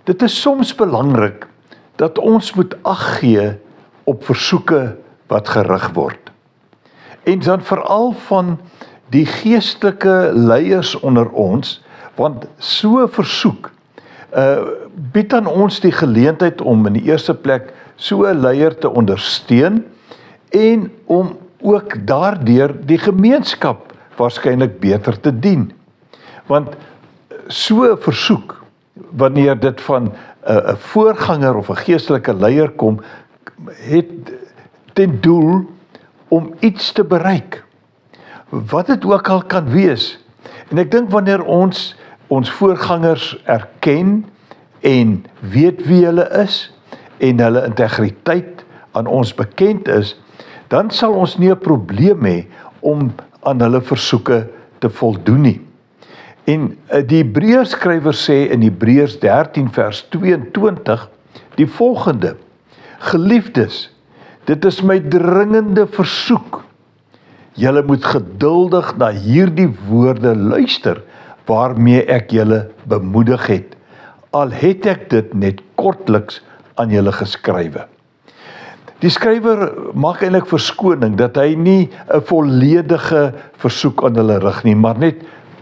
Dit is soms belangrik dat ons moet ag gee op versoeke wat gerig word. En dan veral van die geestelike leiers onder ons, want so 'n versoek bied aan ons die geleentheid om in die eerste plek so 'n leier te ondersteun en om ook daardeur die gemeenskap waarskynlik beter te dien. Want so 'n versoek, wanneer dit van 'n voorganger of 'n geestelike leier kom, het ten doel om iets te bereik. Wat dit ook al kan wees. En ek dink wanneer ons voorgangers erken en weet wie hulle is en hulle integriteit aan ons bekend is, dan sal ons nie 'n probleem hê om aan hulle versoeke te voldoen nie. En die Hebreërs skrywer sê in Hebreërs 13 vers 22 die volgende: Geliefdes, dit is my dringende versoek. Julle moet geduldig na hierdie woorde luister, waarmee ek julle bemoedig het, al het ek dit net kortliks aan julle geskrywe. Die skrywer maak eintlik verskoning dat hy nie 'n volledige versoek aan hulle rig nie, maar net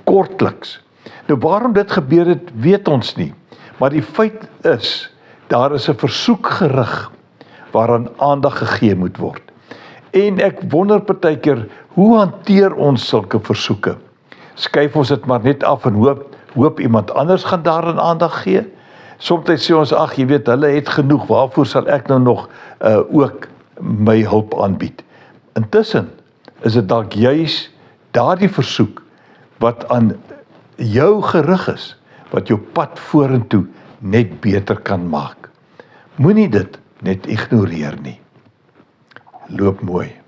kortliks. Nou waarom dit gebeur het, weet ons nie, maar die feit is, daar is 'n versoek gerig waaraan aandag gegee moet word. En ek wonder partykeer, hoe hanteer ons sulke versoeke? Skuif ons dit maar net af en hoop iemand anders gaan daaraan aandag gee? Soms sê ons, ag, jy weet, hulle het genoeg, waarvoor sal ek nou nog ook my hulp aanbied? Intussen is dit dalk juis daardie versoek wat aan jou gerig is, wat jou pad vorentoe net beter kan maak. Moenie dit net ignoreer nie. Loop mooi.